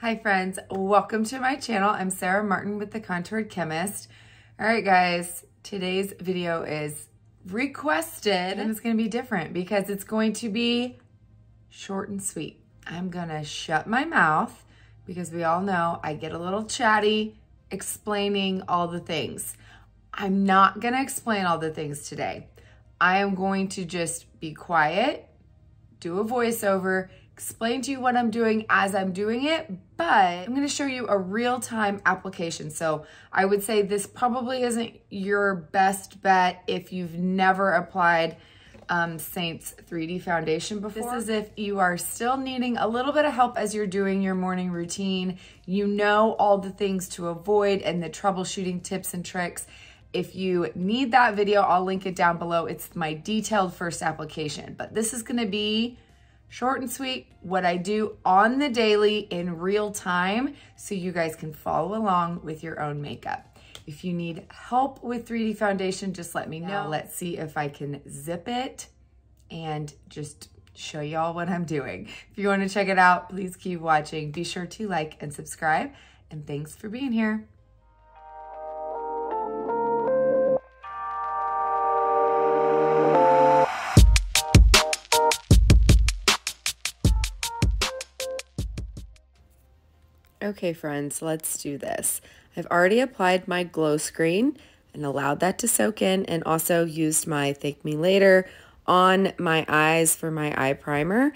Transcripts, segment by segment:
Hi friends, welcome to my channel. I'm Sarah Martin with the Contoured Chemist. All right guys, today's video is requested and it's gonna be different because it's going to be short and sweet. I'm gonna shut my mouth because we all know I get a little chatty explaining all the things. I'm not gonna explain all the things today. I am going to just be quiet, do a voiceover, explain to you what I'm doing as I'm doing it, but I'm gonna show you a real-time application. So I would say this probably isn't your best bet if you've never applied Seint's 3D foundation before. This is if you are still needing a little bit of help as you're doing your morning routine. You know all the things to avoid and the troubleshooting tips and tricks. If you need that video, I'll link it down below. It's my detailed first application, but this is gonna be short and sweet, what I do on the daily in real time so you guys can follow along with your own makeup. If you need help with 3D foundation, just let me know. Let's see if I can zip it and just show y'all what I'm doing. If you want to check it out, please keep watching. Be sure to like and subscribe, and thanks for being here. Okay friends, let's do this. I've already applied my glow screen and allowed that to soak in, and also used my Thank Me Later on my eyes for my eye primer.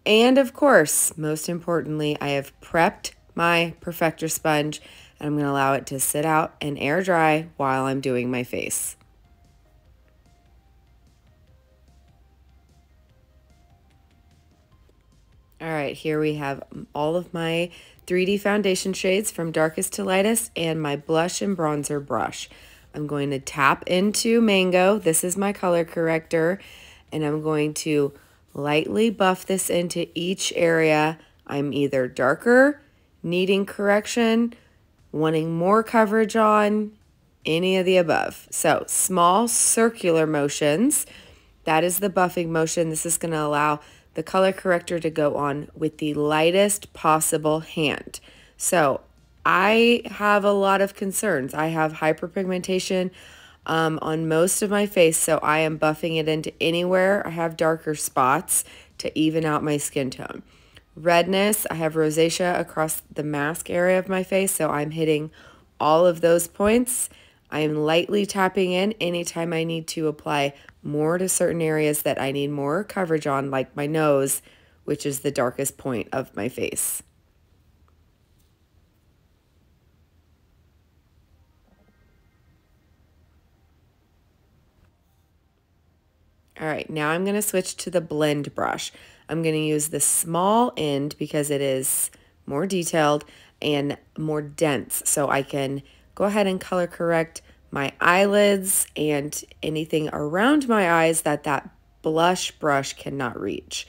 And of course, most importantly, I have prepped my Perfector sponge and I'm going to allow it to sit out and air dry while I'm doing my face. All right, here we have all of my 3D foundation shades from darkest to lightest and my blush and bronzer brush. I'm going to tap into Mango. This is my color corrector, and I'm going to lightly buff this into each area I'm either darker, needing correction, wanting more coverage on, any of the above. So small circular motions, that is the buffing motion. This is going to allow the color corrector to go on with the lightest possible hand. So I have a lot of concerns. I have hyperpigmentation on most of my face, so I am buffing it into anywhere I have darker spots to even out my skin tone. Redness, I have rosacea across the mask area of my face, so I'm hitting all of those points. I am lightly tapping in anytime I need to apply more to certain areas that I need more coverage on, like my nose, which is the darkest point of my face. All right, now I'm going to switch to the blend brush. I'm going to use the small end because it is more detailed and more dense, so I can go ahead and color correct my eyelids and anything around my eyes that blush brush cannot reach.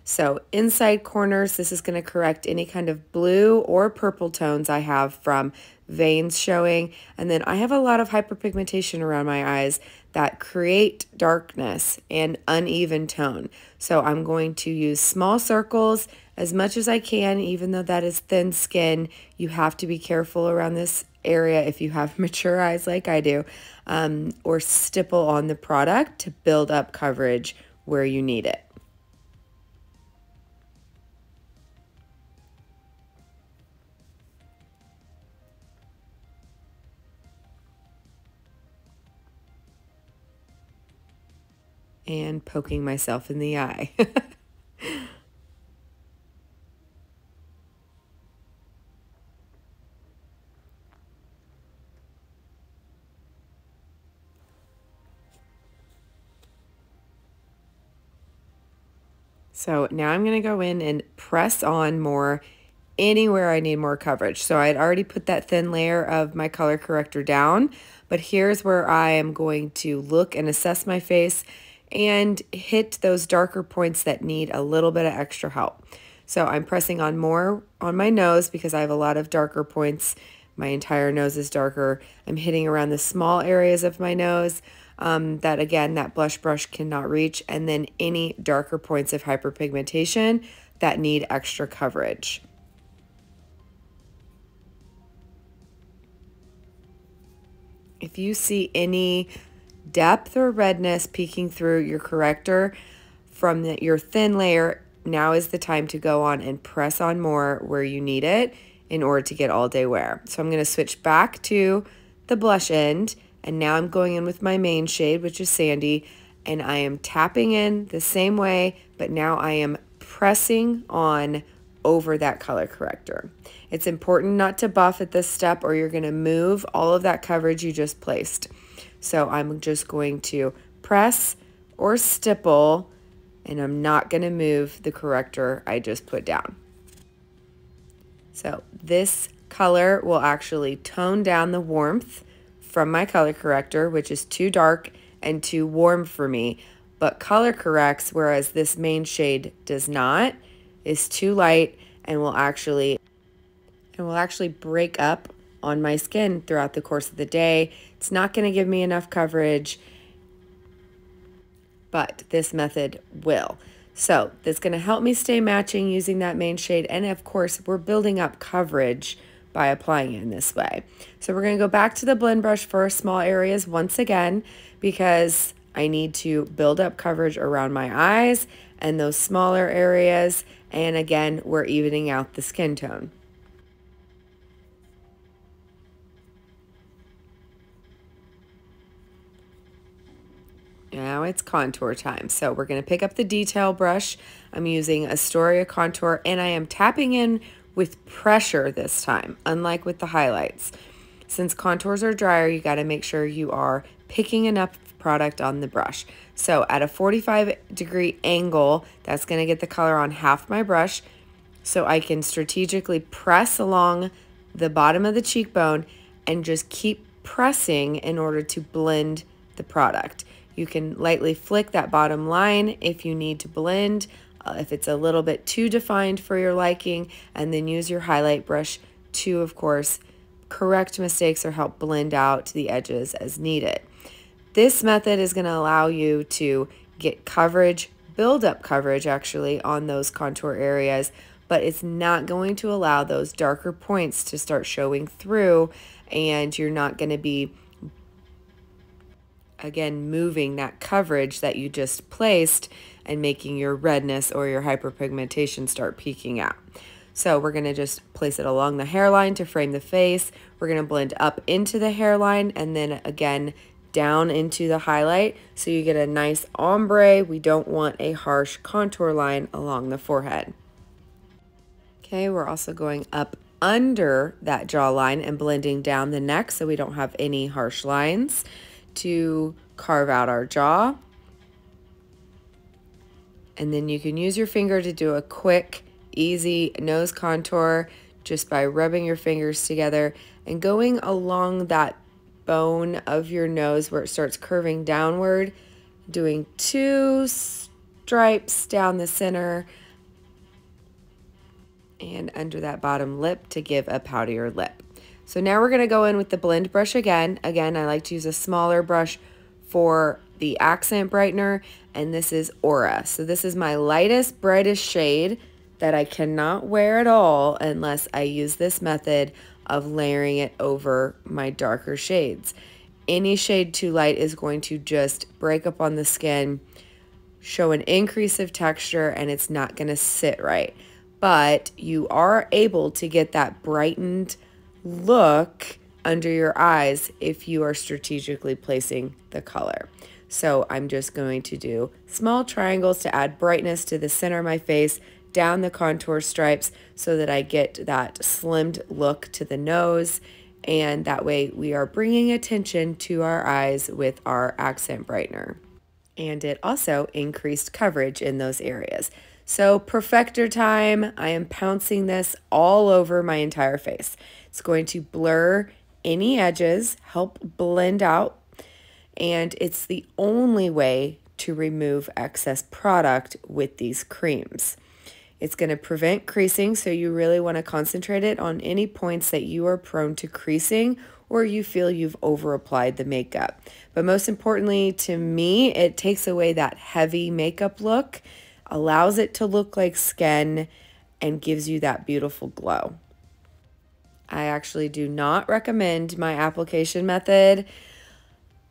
So inside corners, this is going to correct any kind of blue or purple tones I have from veins showing. And then I have a lot of hyperpigmentation around my eyes that create darkness and uneven tone. So I'm going to use small circles as much as I can, even though that is thin skin. You have to be careful around this area if you have mature eyes like I do, or stipple on the product to build up coverage where you need it. And poking myself in the eye. So now I'm going to go in and press on more anywhere I need more coverage. So I'd already put that thin layer of my color corrector down, but here's where I am going to look and assess my face and hit those darker points that need a little bit of extra help. So I'm pressing on more on my nose because I have a lot of darker points. My entire nose is darker. I'm hitting around the small areas of my nose that, again, that blush brush cannot reach, and then any darker points of hyperpigmentation that need extra coverage. If you see any depth or redness peeking through your corrector from your thin layer, now is the time to go on and press on more where you need it in order to get all day wear. So I'm going to switch back to the blush end, and now I'm going in with my main shade, which is Sandy, and I am tapping in the same way, but now I am pressing on over that color corrector. It's important not to buff at this step or you're going to move all of that coverage you just placed. So I'm just going to press or stipple, and I'm not going to move the corrector I just put down. So this color will actually tone down the warmth from my color corrector, which is too dark and too warm for me, but color corrects, whereas this main shade does not, is too light and will actually break up on my skin throughout the course of the day. It's not going to give me enough coverage, but this method will. So that's going to help me stay matching using that main shade, and of course we're building up coverage by applying it in this way. So we're going to go back to the blend brush for small areas once again, because I need to build up coverage around my eyes and those smaller areas, and again we're evening out the skin tone. Now it's contour time. So we're going to pick up the detail brush. I'm using Astoria contour, and I am tapping in with pressure this time, unlike with the highlights. Since contours are drier, you got to make sure you are picking enough product on the brush. So at a 45-degree angle, that's going to get the color on half my brush, so I can strategically press along the bottom of the cheekbone and just keep pressing in order to blend the product. You can lightly flick that bottom line if you need to blend, if it's a little bit too defined for your liking, and then use your highlight brush to, of course, correct mistakes or help blend out the edges as needed. This method is going to allow you to get coverage, build up coverage actually on those contour areas, but it's not going to allow those darker points to start showing through, and you're not going to be again moving that coverage that you just placed and making your redness or your hyperpigmentation start peeking out. So we're going to just place it along the hairline to frame the face. We're going to blend up into the hairline and then again down into the highlight so you get a nice ombre. We don't want a harsh contour line along the forehead. Okay, we're also going up under that jawline and blending down the neck so we don't have any harsh lines to carve out our jaw. And then you can use your finger to do a quick, easy nose contour just by rubbing your fingers together and going along that bone of your nose where it starts curving downward, doing 2 stripes down the center and under that bottom lip to give a poutier lip. So now we're going to go in with the blend brush again. Again, I like to use a smaller brush for the accent brightener, and this is Aura. So this is my lightest, brightest shade that I cannot wear at all unless I use this method of layering it over my darker shades. Any shade too light is going to just break up on the skin, show an increase of texture, and it's not going to sit right. But you are able to get that brightened look under your eyes if you are strategically placing the color. So I'm just going to do small triangles to add brightness to the center of my face, down the contour stripes so that I get that slimmed look to the nose, and that way we are bringing attention to our eyes with our accent brightener. And it also increased coverage in those areas. So Perfector time, I am pouncing this all over my entire face. It's going to blur any edges, help blend out, and it's the only way to remove excess product with these creams. It's going to prevent creasing, so you really want to concentrate it on any points that you are prone to creasing or you feel you've over applied the makeup. But most importantly to me, it takes away that heavy makeup look, allows it to look like skin, and gives you that beautiful glow. I actually do not recommend my application method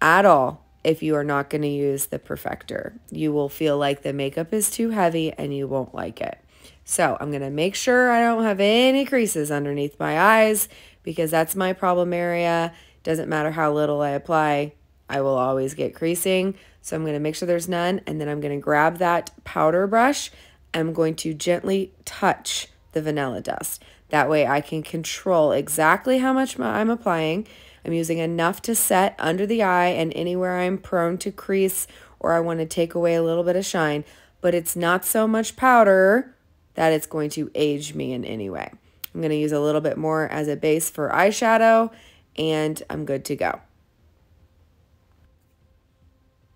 at all if you are not going to use the Perfector. You will feel like the makeup is too heavy and you won't like it. So I'm going to make sure I don't have any creases underneath my eyes because that's my problem area. Doesn't matter how little I apply, I will always get creasing. So I'm going to make sure there's none, and then I'm going to grab that powder brush. I'm going to gently touch the vanilla dust. That way I can control exactly how much I'm applying. I'm using enough to set under the eye and anywhere I'm prone to crease or I want to take away a little bit of shine, but it's not so much powder that it's going to age me in any way. I'm going to use a little bit more as a base for eyeshadow, and I'm good to go.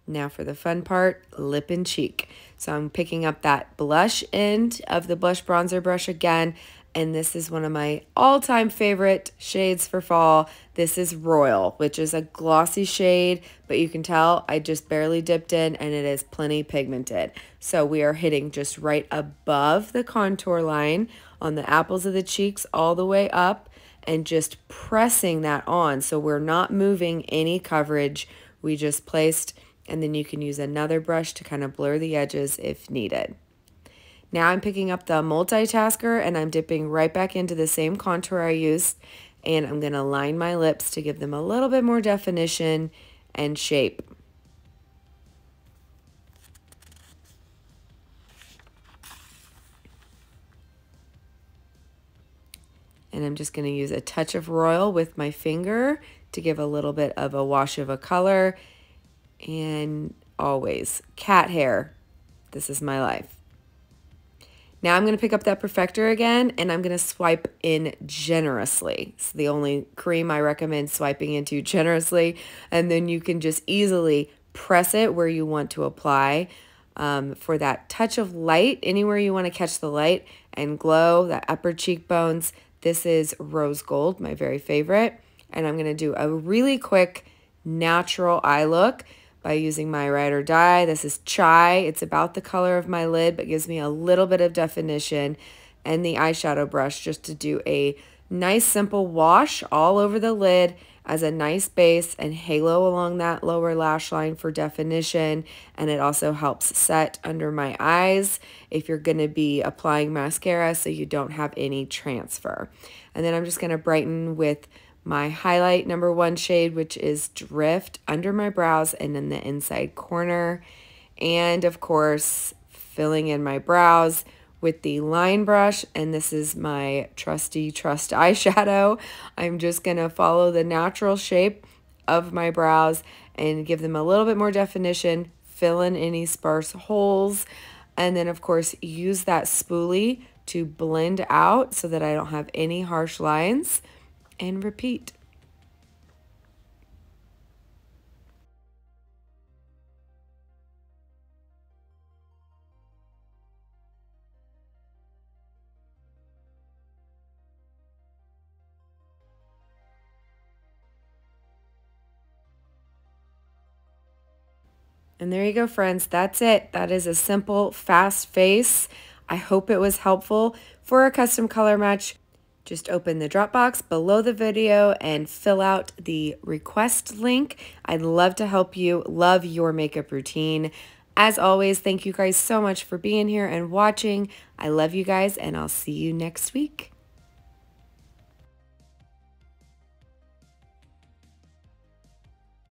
Now for the fun part, lip and cheek. So I'm picking up that blush end of the blush bronzer brush again, and this is one of my all-time favorite shades for fall. This is Royal, which is a glossy shade, but you can tell I just barely dipped in and it is plenty pigmented. So we are hitting just right above the contour line on the apples of the cheeks all the way up and just pressing that on. So we're not moving any coverage. We just placed, and then you can use another brush to kind of blur the edges if needed. Now I'm picking up the multitasker and I'm dipping right back into the same contour I used, and I'm going to line my lips to give them a little bit more definition and shape. And I'm just going to use a touch of Royal with my finger to give a little bit of a wash of a color. And always, cat hair. This is my life. Now I'm going to pick up that Perfector again, and I'm going to swipe in generously. It's the only cream I recommend swiping into generously. And then you can just easily press it where you want to apply for that touch of light, anywhere you want to catch the light and glow, that upper cheekbones. This is Rose Gold, my very favorite. And I'm going to do a really quick natural eye look by using my Ride or Die. This is Chai. It's about the color of my lid, but gives me a little bit of definition. And the eyeshadow brush just to do a nice simple wash all over the lid as a nice base and halo along that lower lash line for definition. And it also helps set under my eyes if you're going to be applying mascara so you don't have any transfer. And then I'm just going to brighten with my highlight number 1 shade, which is Drift, under my brows and in the inside corner. And of course, filling in my brows with the line brush, and this is my trusty Trust eyeshadow. I'm just going to follow the natural shape of my brows and give them a little bit more definition, fill in any sparse holes, and then of course use that spoolie to blend out so that I don't have any harsh lines, and repeat. And there you go, friends. That's it. That is a simple, fast face. I hope it was helpful. For a custom color match, just open the Dropbox below the video and fill out the request link. I'd love to help you love your makeup routine. As always, thank you guys so much for being here and watching. I love you guys, and I'll see you next week.